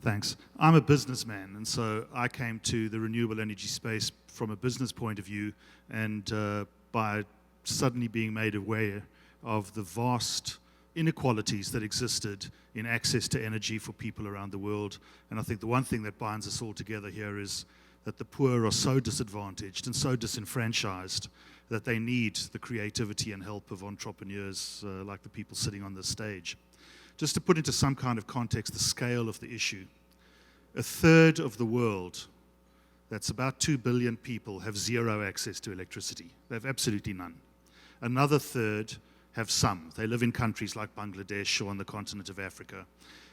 Thanks. I'm a businessman, and so I came to the renewable energy space from a business point of view, and by suddenly being made aware of the vast inequalities that existed in access to energy for people around the world. And I think the one thing that binds us all together here is that the poor are so disadvantaged and so disenfranchised that they need the creativity and help of entrepreneurs like the people sitting on this stage. Just to put into some kind of context the scale of the issue, a third of the world, that's about 2 billion people, have zero access to electricity. They have absolutely none. Another third have some. They live in countries like Bangladesh or on the continent of Africa.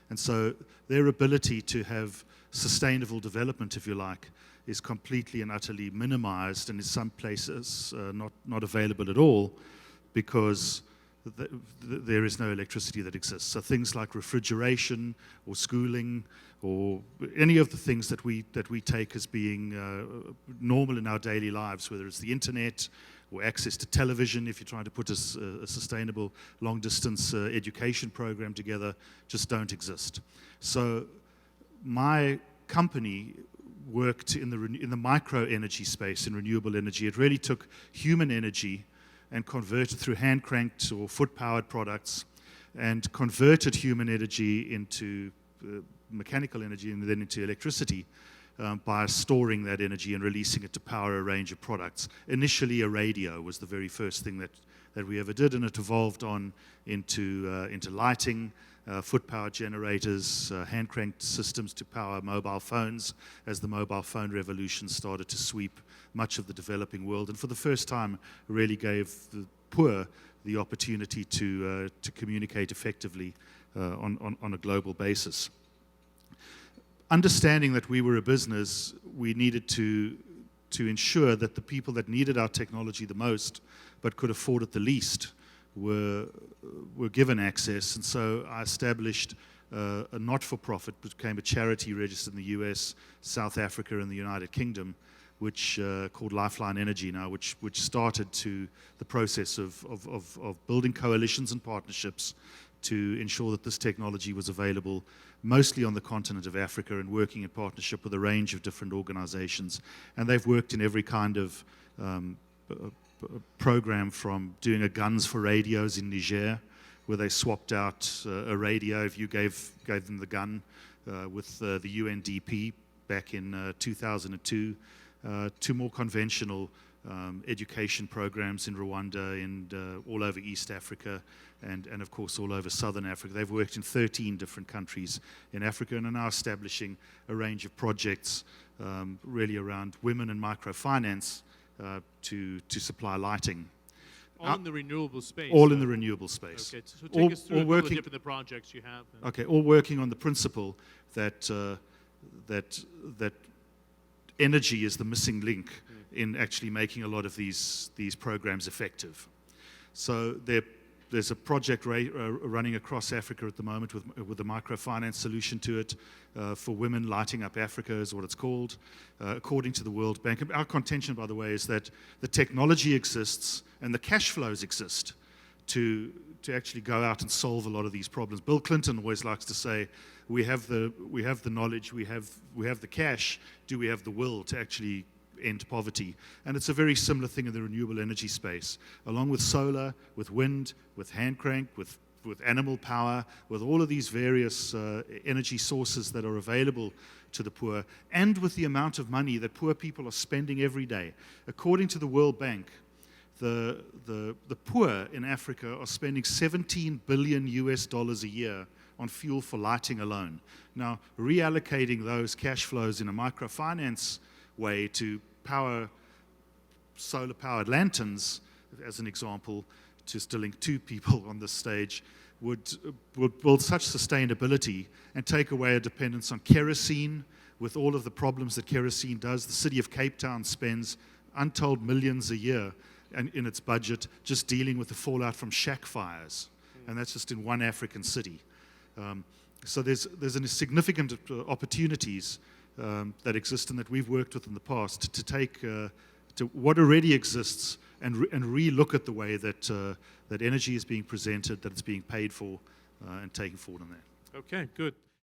And so their ability to have sustainable development, if you like, is completely and utterly minimized, and in some places not available at all, because there is no electricity that exists. So things like refrigeration or schooling or any of the things that we take as being normal in our daily lives, whether it's the internet or access to television, if you're trying to put a sustainable long-distance education program together, just don't exist. So my company worked in the micro-energy space, in renewable energy. It really took human energy and converted through hand-cranked or foot-powered products, and converted human energy into mechanical energy and then into electricity by storing that energy and releasing it to power a range of products. Initially, a radio was the very first thing that we ever did, and it evolved on into lighting, foot-powered generators, hand-cranked systems to power mobile phones as the mobile phone revolution started to sweep much of the developing world, and for the first time really gave the poor the opportunity to communicate effectively on a global basis. Understanding that we were a business, we needed to ensure that the people that needed our technology the most but could afford it the least were given access, and so I established a not-for-profit, became a charity registered in the US, South Africa, and the United Kingdom, which called Lifeline Energy now, which started the process of building coalitions and partnerships to ensure that this technology was available mostly on the continent of Africa, and working in partnership with a range of different organizations. And they've worked in every kind of program, from doing a guns for radios in Niger, where they swapped out a radio if you gave them the gun, with the UNDP back in 2002, to more conventional education programs in Rwanda and all over East Africa, and of course all over Southern Africa. They've worked in 13 different countries in Africa and are now establishing a range of projects really around women and microfinance to supply lighting. All in the renewable space? All in the renewable space. Okay, so take us through a couple of different projects you have. Okay, all working on the principle that energy is the missing link in actually making a lot of these programs effective. So there's a project running across Africa at the moment with a microfinance solution to it for women. Lighting Up Africa is what it's called, according to the World Bank. And our contention, by the way, is that the technology exists and the cash flows exist to actually go out and solve a lot of these problems. Bill Clinton always likes to say, we have the knowledge, we have the cash, do we have the will to actually end poverty? And it's a very similar thing in the renewable energy space. Along with solar, with wind, with hand crank, with animal power, with all of these various energy sources that are available to the poor, and with the amount of money that poor people are spending every day. According to the World Bank, the poor in Africa are spending $17 billion a year on fuel for lighting alone. Now, reallocating those cash flows in a microfinance way to power solar-powered lanterns, as an example, just to link two people on this stage, would build such sustainability and take away a dependence on kerosene, with all of the problems that kerosene does. The city of Cape Town spends untold millions a year in its budget just dealing with the fallout from shack fires, and that's just in one African city. So there's significant opportunities that exist and that we've worked with in the past to take to what already exists and re-look at the way that energy is being presented, that it's being paid for, and taken forward on that. Okay, good.